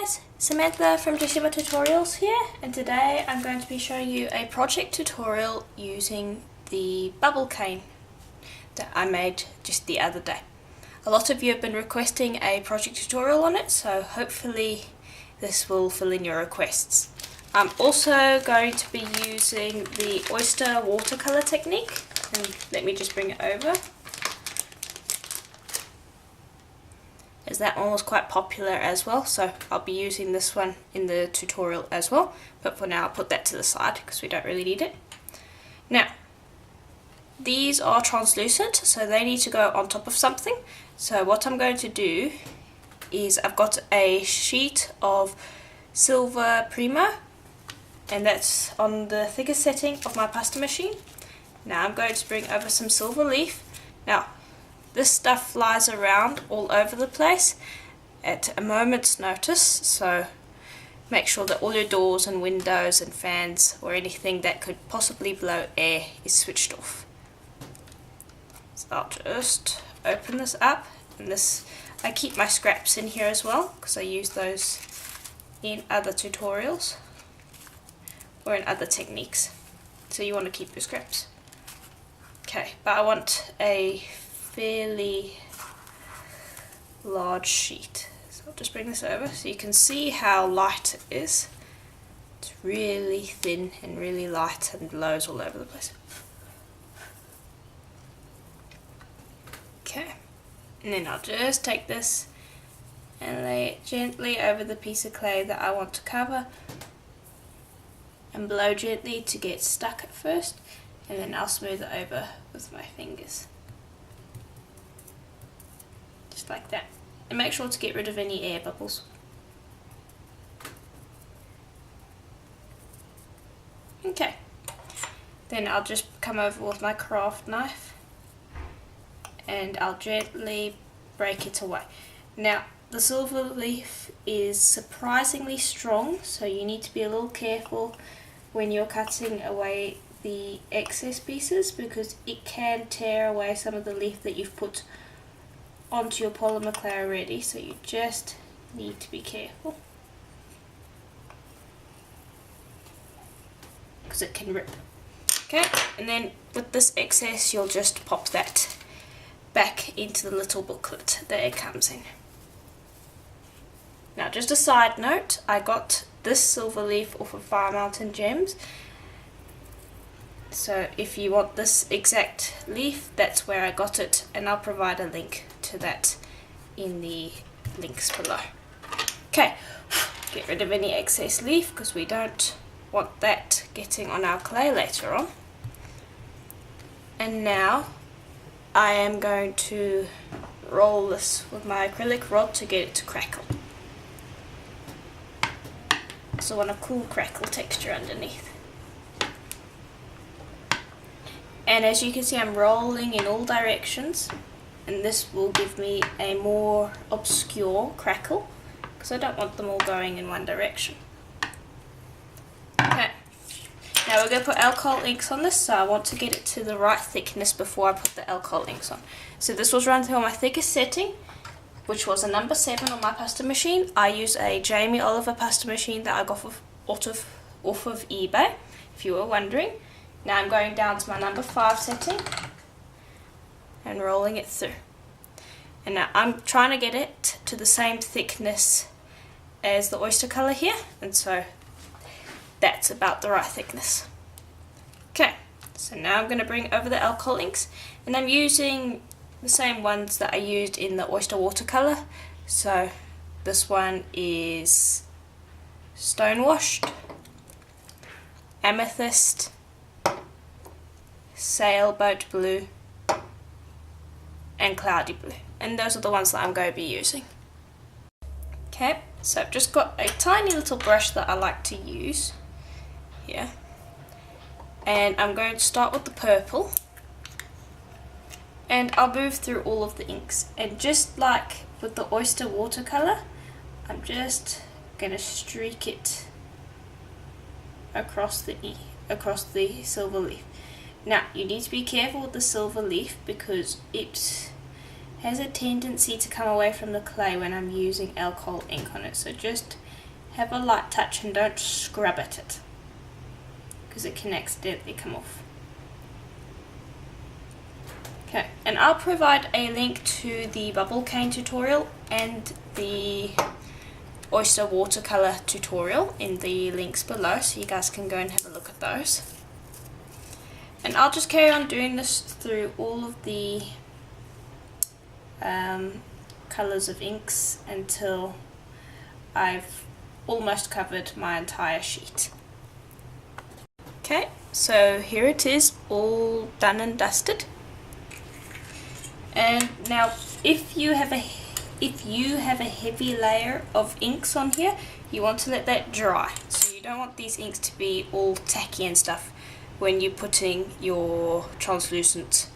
guys, Samantha from December Tutorials here, and today I'm going to be showing you a project tutorial using the bubble cane that I made just the other day. A lot of you have been requesting a project tutorial on it, so hopefully this will fill in your requests. I'm also going to be using the oyster watercolor technique, and let me just bring it over, as that one was quite popular as well, so I'll be using this one in the tutorial as well, but for now I'll put that to the side because we don't really need it. Now, these are translucent, so they need to go on top of something. So what I'm going to do is I've got a sheet of silver primer, and that's on the thickest setting of my pasta machine. Now I'm going to bring over some silver leaf. Now, this stuff flies around all over the place at a moment's notice, so make sure that all your doors and windows and fans or anything that could possibly blow air is switched off. So I'll just open this up, and I keep my scraps in here as well because I use those in other tutorials or in other techniques, so you want to keep your scraps. Okay, but I want a fairly large sheet, so I'll just bring this over so you can see how light it is. It's really thin and really light and blows all over the place. Okay, and then I'll just take this and lay it gently over the piece of clay that I want to cover and blow gently to get stuck at first, and then I'll smooth it over with my fingers. Just like that. And make sure to get rid of any air bubbles. Okay. Then I'll just come over with my craft knife and I'll gently break it away. Now, the silver leaf is surprisingly strong, so you need to be a little careful when you're cutting away the excess pieces because it can tear away some of the leaf that you've put onto your polymer clay already, so you just need to be careful because it can rip. Okay, and then with this excess you'll just pop that back into the little booklet that it comes in. Now, just a side note, I got this silver leaf off of Fire Mountain Gems, so if you want this exact leaf, that's where I got it, and I'll provide a link to that in the links below. Okay, get rid of any excess leaf because we don't want that getting on our clay later on. And now I am going to roll this with my acrylic rod to get it to crackle. So I want a cool crackle texture underneath. And as you can see, I'm rolling in all directions, and this will give me a more obscure crackle because I don't want them all going in one direction. Okay, now we're going to put alcohol inks on this, so I want to get it to the right thickness before I put the alcohol inks on. So this was run through my thickest setting, which was a number 7 on my pasta machine. I use a Jamie Oliver pasta machine that I got off of eBay, if you were wondering. Now I'm going down to my number 5 setting and rolling it through. And now I'm trying to get it to the same thickness as the oyster colour here, and so that's about the right thickness. Okay, so now I'm going to bring over the alcohol inks, and I'm using the same ones that I used in the oyster watercolour. So this one is Stonewashed, Amethyst, Sailboat Blue, and Cloudy Blue, and those are the ones that I'm going to be using. Okay, so I've just got a tiny little brush that I like to use here, and I'm going to start with the purple, and I'll move through all of the inks, and just like with the oyster watercolour, I'm just going to streak it across the silver leaf. Now, you need to be careful with the silver leaf because it has a tendency to come away from the clay when I'm using alcohol ink on it, so just have a light touch and don't scrub at it, because it can accidentally come off. Okay, and I'll provide a link to the bubble cane tutorial and the oyster watercolor tutorial in the links below, so you guys can go and have a look at those. And I'll just carry on doing this through all of the colours of inks until I've almost covered my entire sheet. Okay, so here it is, all done and dusted. And now if you have a heavy layer of inks on here, you want to let that dry. So you don't want these inks to be all tacky and stuff when you're putting your translucent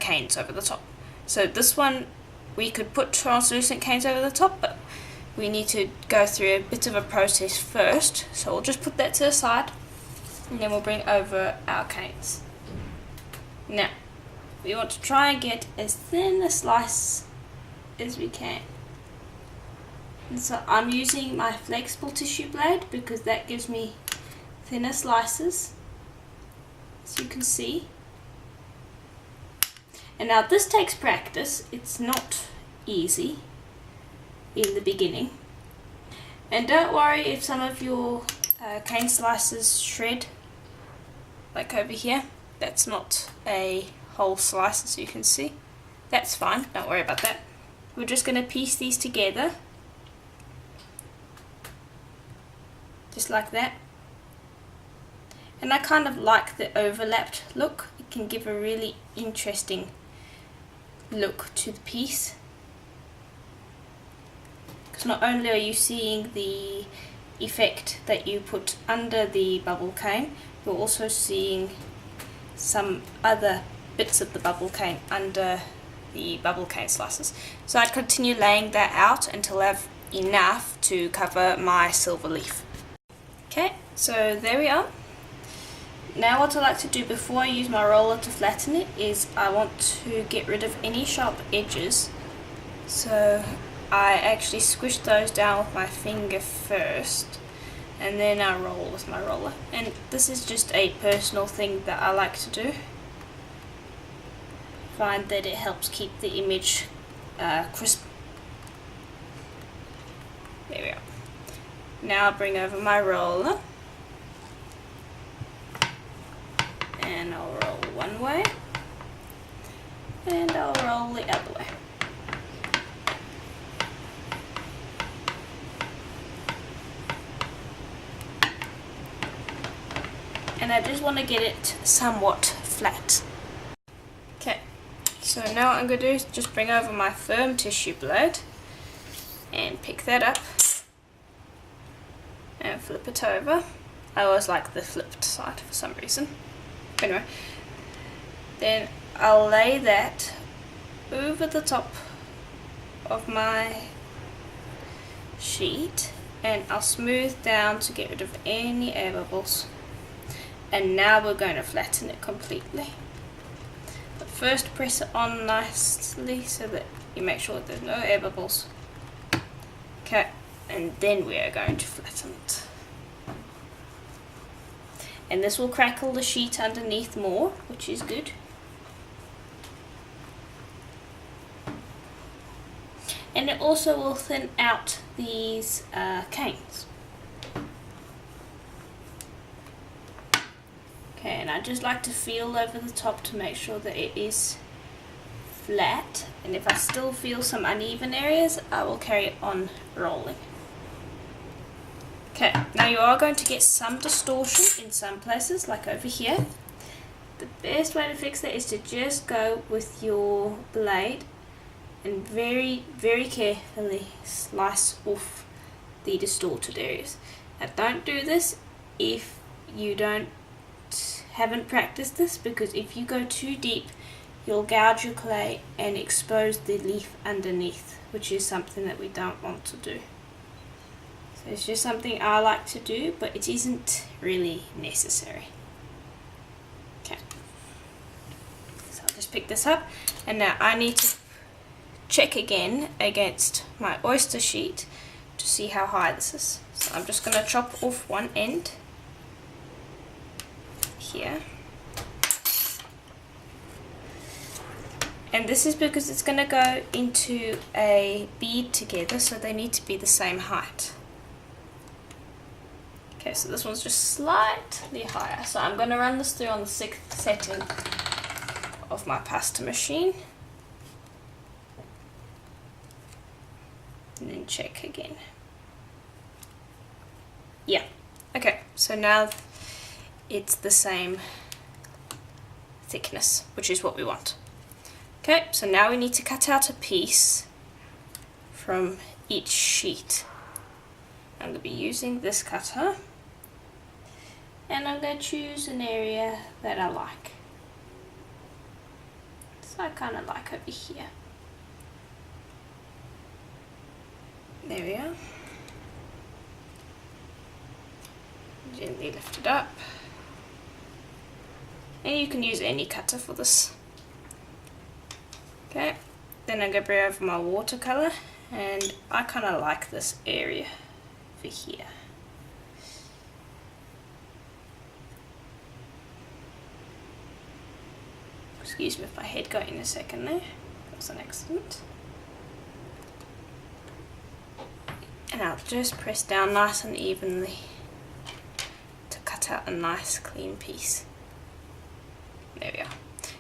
canes over the top. So this one, we could put translucent canes over the top, but we need to go through a bit of a process first. So we'll just put that to the side, and then we'll bring over our canes. Now, we want to try and get as thin a slice as we can. And so I'm using my flexible tissue blade because that gives me thinner slices, as you can see. And now this takes practice, it's not easy in the beginning. And don't worry if some of your cane slices shred, like over here. That's not a whole slice, as you can see. That's fine, don't worry about that. We're just going to piece these together, just like that. And I kind of like the overlapped look. It can give a really interesting look to the piece, because not only are you seeing the effect that you put under the bubble cane, you're also seeing some other bits of the bubble cane under the bubble cane slices. So I'd continue laying that out until I have enough to cover my silver leaf. Okay, so there we are. Now what I like to do before I use my roller to flatten it is I want to get rid of any sharp edges. So I actually squish those down with my finger first, and then I roll with my roller. And this is just a personal thing that I like to do. Find that it helps keep the image crisp. There we go. Now I'll bring over my roller, and I'll roll one way, and I'll roll the other way. And I just want to get it somewhat flat. Okay, so now what I'm going to do is just bring over my firm tissue blade and pick that up and flip it over. I always like the flipped side for some reason. Anyway, then I'll lay that over the top of my sheet, and I'll smooth down to get rid of any air bubbles. And now we're going to flatten it completely. But first press it on nicely so that you make sure that there's no air bubbles. Okay, and then we are going to flatten it. And this will crackle the sheet underneath more, which is good. And it also will thin out these canes. Okay, and I just like to feel over the top to make sure that it is flat. And if I still feel some uneven areas, I will carry on rolling. Okay, now you are going to get some distortion in some places, like over here. The best way to fix that is to just go with your blade and very, very carefully slice off the distorted areas. Now don't do this if you haven't practiced this, because if you go too deep, you'll gouge your clay and expose the leaf underneath, which is something that we don't want to do. So it's just something I like to do, but it isn't really necessary. Okay, so I'll just pick this up, and now I need to check again against my oyster sheet to see how high this is. So So I'm just going to chop off one end here. And this is because it's going to go into a bead together, so they need to be the same height. Okay, so this one's just slightly higher. So I'm going to run this through on the 6th setting of my pasta machine. And then check again. Yeah, okay, so now it's the same thickness, which is what we want. Okay, so now we need to cut out a piece from each sheet. I'm going to be using this cutter, and I'm going to choose an area that I like. So I kind of like over here. There we are. Gently lift it up. And you can use any cutter for this. Okay, then I'm going to bring over my watercolor, and I kind of like this area over here. Excuse me if my head got in a second there, that was an accident. And I'll just press down nice and evenly to cut out a nice clean piece. There we are.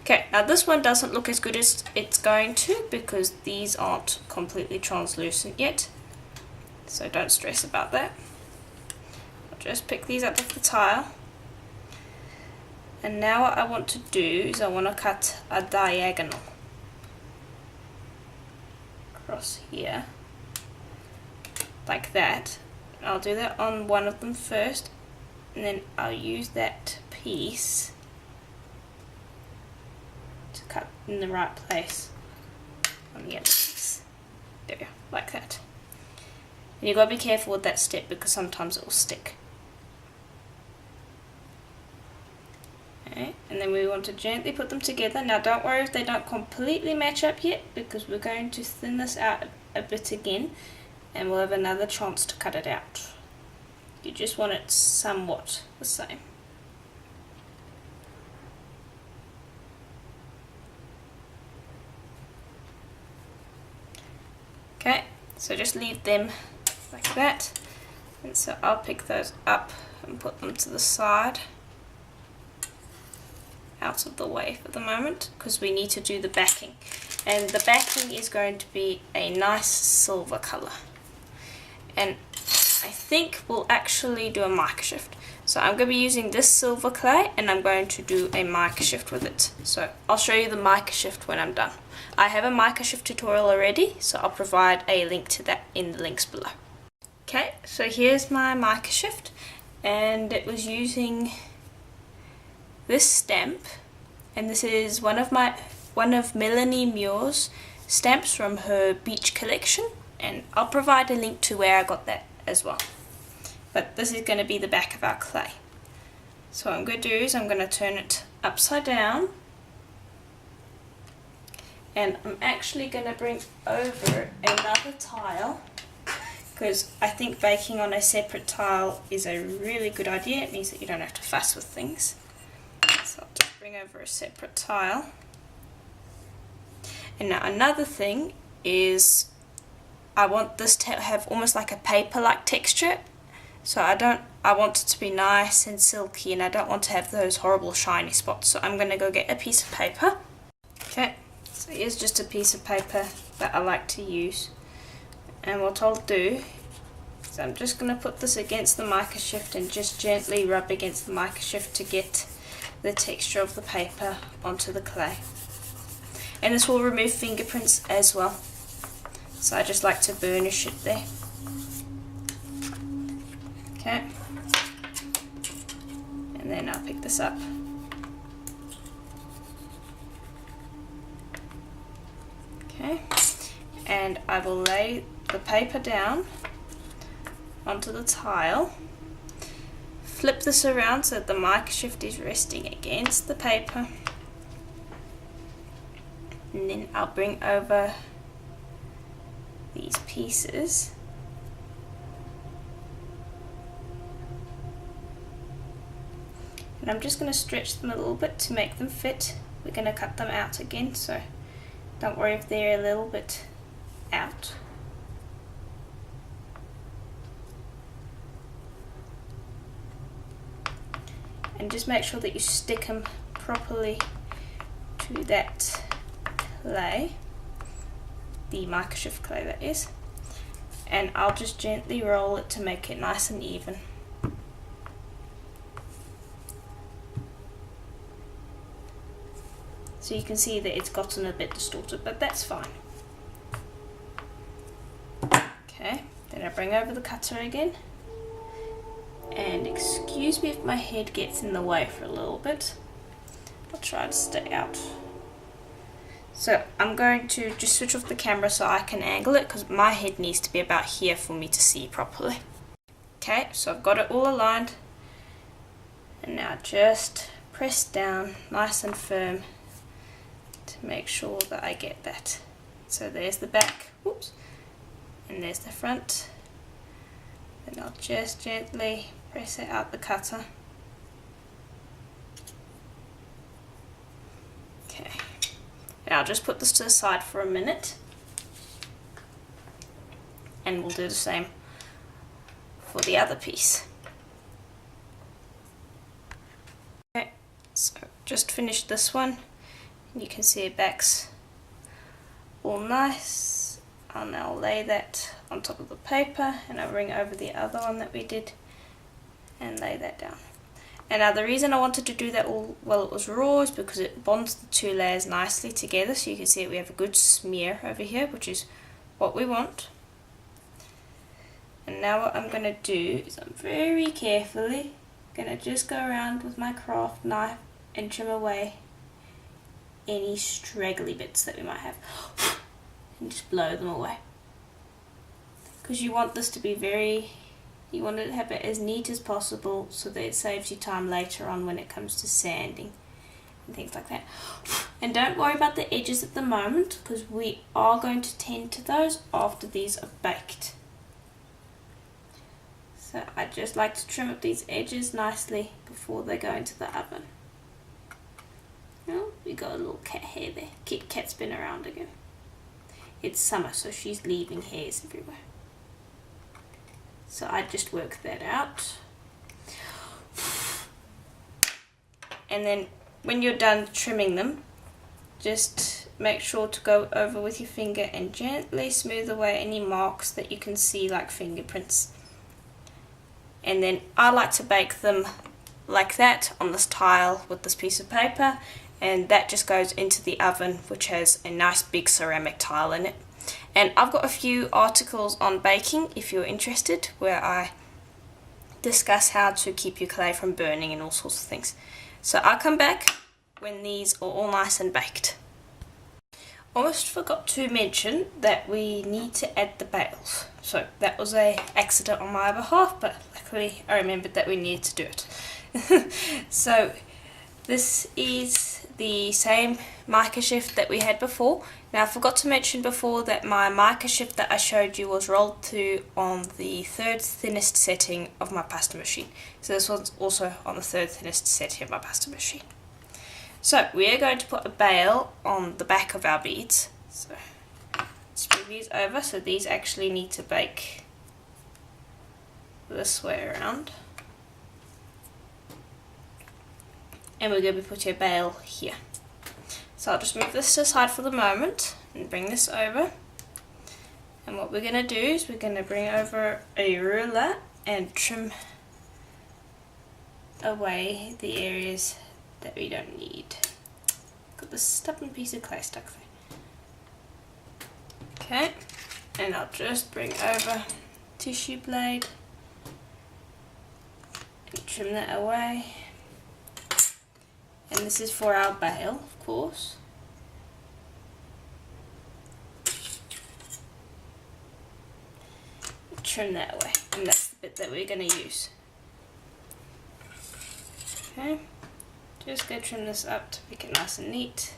Okay, now this one doesn't look as good as it's going to because these aren't completely translucent yet. So don't stress about that. I'll just pick these up off the tile. And now what I want to do is I want to cut a diagonal across here. Like that. I'll do that on one of them first, and then I'll use that piece to cut in the right place on the other piece. There we go, like that. And you've got to be careful with that step because sometimes it will stick. Okay, and then we want to gently put them together. Now don't worry if they don't completely match up yet because we're going to thin this out a bit again and we'll have another chance to cut it out. You just want it somewhat the same. Okay, so just leave them like that. And so I'll pick those up and put them to the side, out of the way for the moment, because we need to do the backing. And the backing is going to be a nice silver colour. And I think we'll actually do a mica shift. So I'm going to be using this silver clay and I'm going to do a mica shift with it. So I'll show you the mica shift when I'm done. I have a mica shift tutorial already, so I'll provide a link to that in the links below. Okay, so here's my mica shift, and it was using this stamp, and this is one of Melanie Muir's stamps from her beach collection, and I'll provide a link to where I got that as well. But this is going to be the back of our clay. So what I'm going to do is I'm going to turn it upside down, and I'm actually going to bring over another tile because I think baking on a separate tile is a really good idea. It means that you don't have to fuss with things. So I'll just bring over a separate tile. And now another thing is I want this to have almost like a paper-like texture. So I want it to be nice and silky, and I don't want to have those horrible shiny spots. So I'm going to go get a piece of paper. Okay, so here's just a piece of paper that I like to use. And what I'll do is I'm just going to put this against the mica shift and just gently rub against the mica shift to get the texture of the paper onto the clay. And this will remove fingerprints as well. So I just like to burnish it there. Okay. And then I'll pick this up. Okay. And I will lay the paper down onto the tile. Flip this around so that the mica shift is resting against the paper. And then I'll bring over these pieces And I'm just going to stretch them a little bit to make them fit. We're going to cut them out again, so don't worry if they're a little bit out. And just make sure that you stick them properly to that clay, the mica shift clay that is, and I'll just gently roll it to make it nice and even. So you can see that it's gotten a bit distorted, but that's fine. Okay, then I bring over the cutter again. And excuse me if my head gets in the way for a little bit. I'll try to stay out. So I'm going to just switch off the camera so I can angle it, because my head needs to be about here for me to see properly. Okay, so I've got it all aligned. And now just press down nice and firm to make sure that I get that. So there's the back, whoops, and there's the front. Then I'll just gently press it out the cutter. Okay, now I'll just put this to the side for a minute, and we'll do the same for the other piece. Okay, so just finished this one. You can see it back's all nice. I'll now lay that on top of the paper, and I'll bring over the other one that we did and lay that down. And now the reason I wanted to do that all while it was raw is because it bonds the two layers nicely together. So you can see we have a good smear over here, which is what we want. And now what I'm going to do is I'm very carefully going to just go around with my craft knife and trim away any straggly bits that we might have. And just blow them away, because you want this to be you want to have it as neat as possible so that it saves you time later on when it comes to sanding and things like that. And don't worry about the edges at the moment, because we are going to tend to those after these are baked. So I just like to trim up these edges nicely before they go into the oven. Oh, we got a little cat hair there. Kit Kat's been around again. It's summer, so she's leaving hairs everywhere. So I just work that out. And then when you're done trimming them, just make sure to go over with your finger and gently smooth away any marks that you can see, like fingerprints. And then I like to bake them like that on this tile with this piece of paper, and that just goes into the oven, which has a nice big ceramic tile in it. And I've got a few articles on baking if you're interested, where I discuss how to keep your clay from burning and all sorts of things. So I'll come back when these are all nice and baked. Almost forgot to mention that we need to add the bales. So that was an accident on my behalf, but luckily I remembered that we needed to do it. So this is the same mica shift that we had before. Now I forgot to mention before that my mica shift that I showed you was rolled to on the third thinnest setting of my pasta machine. So this one's also on the third thinnest setting of my pasta machine. So we are going to put a bale on the back of our beads. So let's move these over. So these actually need to bake this way around. And we're going to be putting a bale here. So I'll just move this to the side for the moment and bring this over. And what we're going to do is we're going to bring over a ruler and trim away the areas that we don't need. Got this stubborn piece of clay stuck there. Okay, and I'll just bring over tissue blade and trim that away. And this is for our bale, of course. Trim that away, and that's the bit that we're going to use. Okay, just go trim this up to make it nice and neat.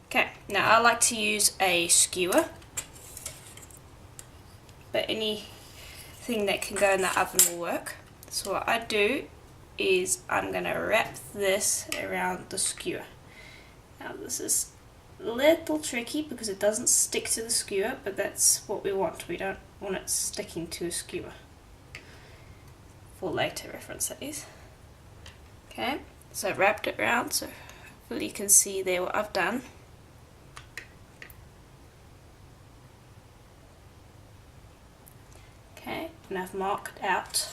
Okay, now I like to use a skewer, but anything that can go in the oven will work. So what I do is I'm going to wrap this around the skewer. Now this is a little tricky because it doesn't stick to the skewer, but that's what we want. We don't want it sticking to a skewer. For later reference, that is. Okay, so I've wrapped it around, so hopefully you can see there what I've done. Okay, and I've marked out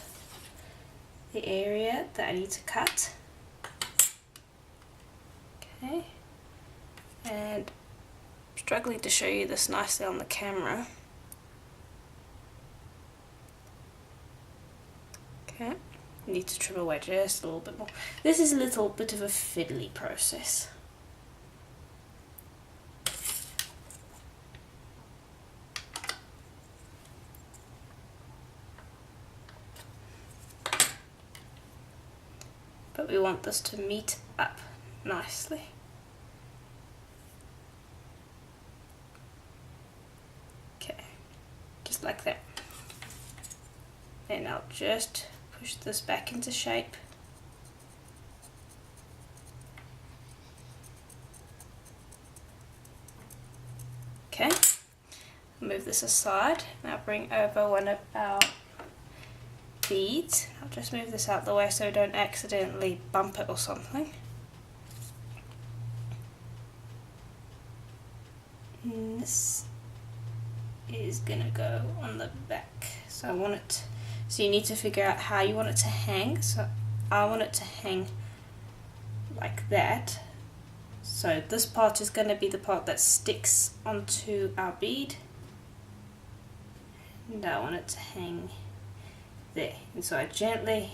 the area that I need to cut. Okay, and I'm struggling to show you this nicely on the camera. Okay, I need to trim away just a little bit more. This is a little bit of a fiddly process. But we want this to meet up nicely. Okay, just like that. And I'll just push this back into shape. Okay, move this aside. Now bring over one of our beads. I'll just move this out the way so I don't accidentally bump it or something. And this is gonna go on the back. So I want it, so you need to figure out how you want it to hang. So I want it to hang like that. So this part is going to be the part that sticks onto our bead, and I want it to hang there. And so I gently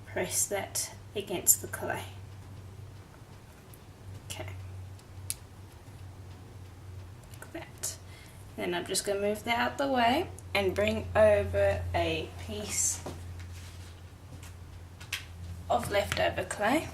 press that against the clay. Okay, like that. Then I'm just going to move that out the way and bring over a piece of leftover clay.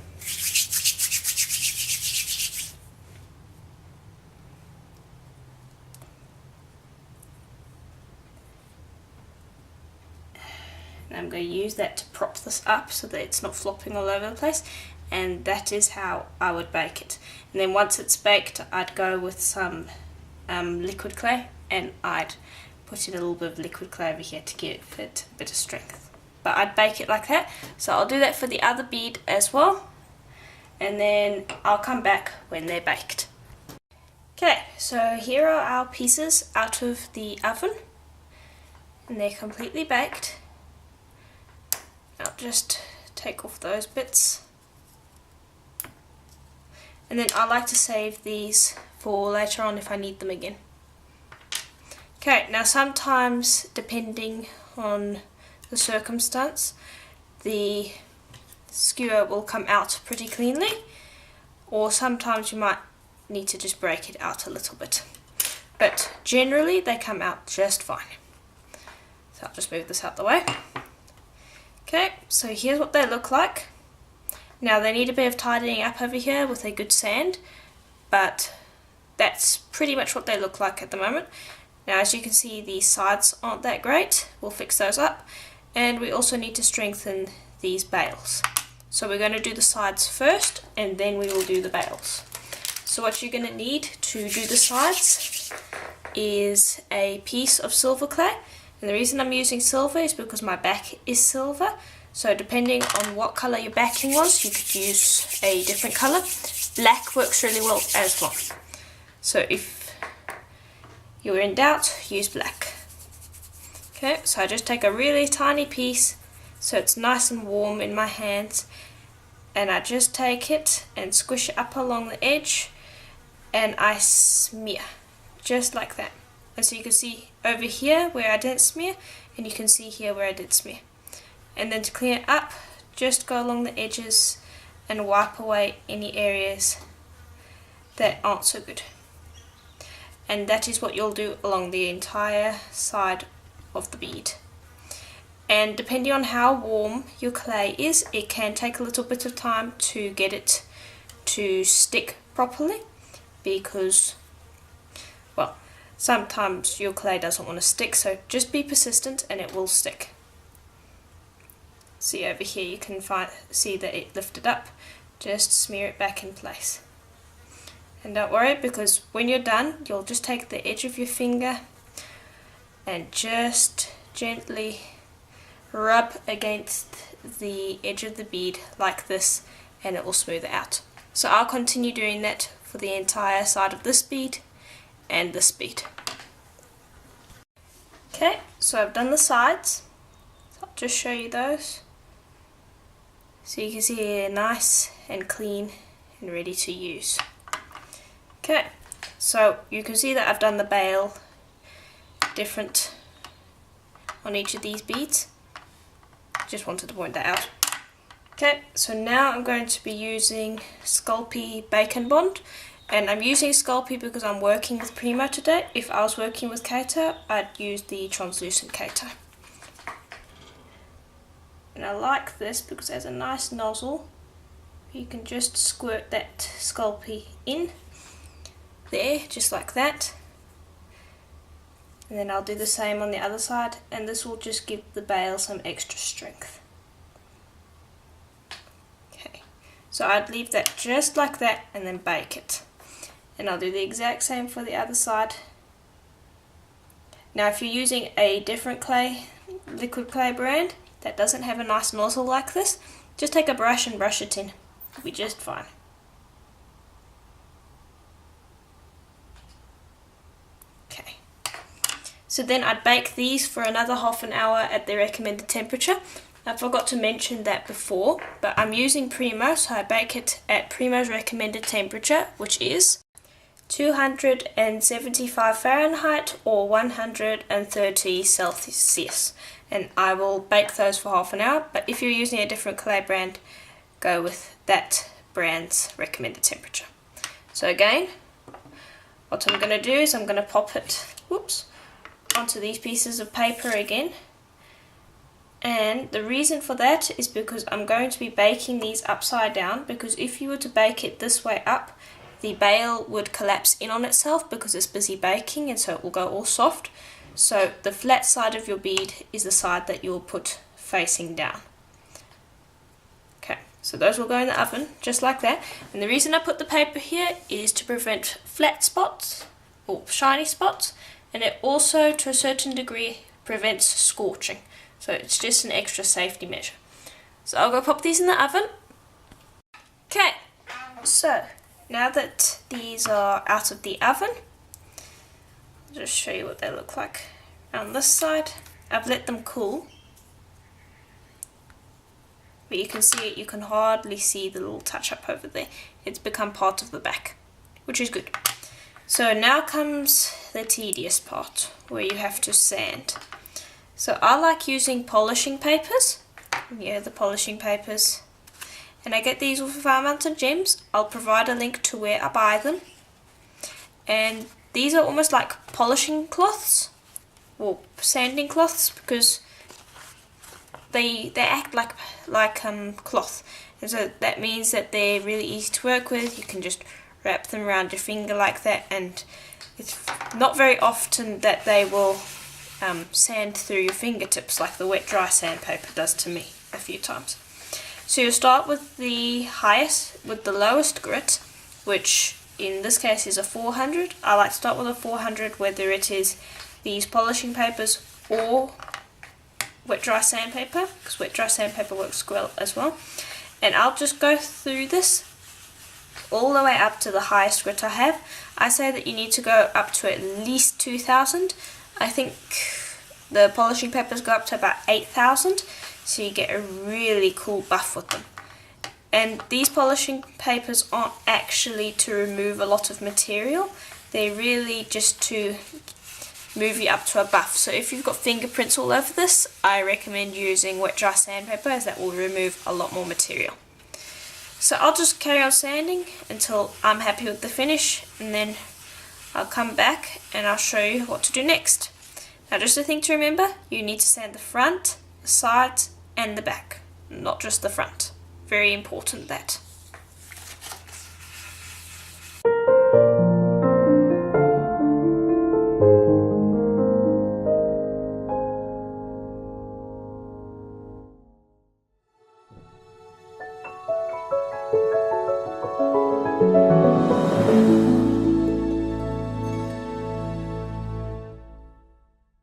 And I'm going to use that to prop this up so that it's not flopping all over the place, and that is how I would bake it. And then once it's baked, I'd go with some liquid clay, and I'd put in a little bit of liquid clay over here to give it a bit of strength. But I'd bake it like that, so I'll do that for the other bead as well, and then I'll come back when they're baked. Okay, so here are our pieces out of the oven, and they're completely baked. I'll just take off those bits, and then I like to save these for later on if I need them again. Okay, now sometimes, depending on the circumstance, the skewer will come out pretty cleanly, or sometimes you might need to just break it out a little bit, but generally they come out just fine. So I'll just move this out the way. Okay, so here's what they look like. Now they need a bit of tidying up over here with a good sand, but that's pretty much what they look like at the moment. Now as you can see, the sides aren't that great. We'll fix those up, and we also need to strengthen these bails. So we're going to do the sides first, and then we will do the bails. So what you're going to need to do the sides is a piece of silver clay. And the reason I'm using silver is because my back is silver. So depending on what colour your backing was, you could use a different colour. Black works really well as well. So if you're in doubt, use black. Okay, so I just take a really tiny piece so it's nice and warm in my hands, and I just take it and squish it up along the edge, and I smear just like that. And so you can see over here where I didn't smear, and you can see here where I did smear. And then to clean it up, just go along the edges and wipe away any areas that aren't so good. And that is what you'll do along the entire side of the bead. And depending on how warm your clay is, it can take a little bit of time to get it to stick properly, because, well, sometimes your clay doesn't want to stick, so just be persistent and it will stick. See over here, you can see that it lifted up. Just smear it back in place. And don't worry, because when you're done, you'll just take the edge of your finger and just gently rub against the edge of the bead like this, and it will smooth it out. So I'll continue doing that for the entire side of this bead and this bead. Okay, so I've done the sides. So I'll just show you those. So you can see they're nice and clean and ready to use. Okay, so you can see that I've done the bail different on each of these beads. Just wanted to point that out. Okay, so now I'm going to be using Sculpey Bacon Bond, and I'm using Sculpey because I'm working with Primo today. If I was working with Kato, I'd use the translucent Kato. And I like this because it has a nice nozzle. You can just squirt that Sculpey in there, just like that. And then I'll do the same on the other side, and this will just give the bail some extra strength. Okay, so I'd leave that just like that and then bake it. And I'll do the exact same for the other side. Now if you're using a different clay, liquid clay brand that doesn't have a nice nozzle like this, just take a brush and brush it in. It'll be just fine. Okay. So then I'd bake these for another half an hour at the recommended temperature. I forgot to mention that before, but I'm using Primo, so I bake it at Primo's recommended temperature, which is 275 Fahrenheit or 130 Celsius. And I will bake those for half an hour, but if you're using a different clay brand, go with that brand's recommended temperature. So again, what I'm going to do is I'm going to pop it, onto these pieces of paper again. And the reason for that is because I'm going to be baking these upside down, because if you were to bake it this way up, the bail would collapse in on itself because it's busy baking, and so it will go all soft. So the flat side of your bead is the side that you'll put facing down. Okay, so those will go in the oven just like that. And the reason I put the paper here is to prevent flat spots or shiny spots, and it also to a certain degree prevents scorching. So it's just an extra safety measure. So I'll go pop these in the oven. Okay, so now that these are out of the oven, I'll just show you what they look like on this side. I've let them cool, but you can see it, you can hardly see the little touch up over there. It's become part of the back, which is good. So now comes the tedious part, where you have to sand. So I like using polishing papers. Yeah, the polishing papers. And I get these off of Our Mountain Gems. I'll provide a link to where I buy them. And these are almost like polishing cloths, or sanding cloths, because they act like cloth. And so that means that they're really easy to work with. You can just wrap them around your finger like that, and it's not very often that they will sand through your fingertips like the wet dry sandpaper does to me a few times. So you'll start with the lowest grit, which in this case is a 400. I like to start with a 400, whether it is these polishing papers or wet dry sandpaper, because wet dry sandpaper works well as well. And I'll just go through this all the way up to the highest grit I have. I say that you need to go up to at least 2000. I think the polishing papers go up to about 8000, so you get a really cool buff with them. And these polishing papers aren't actually to remove a lot of material, they're really just to move you up to a buff. So if you've got fingerprints all over this, I recommend using wet dry sandpaper, as that will remove a lot more material. So I'll just carry on sanding until I'm happy with the finish, and then I'll come back and I'll show you what to do next. Now just a thing to remember, you need to sand the front, the sides and the back, not just the front. Very important that.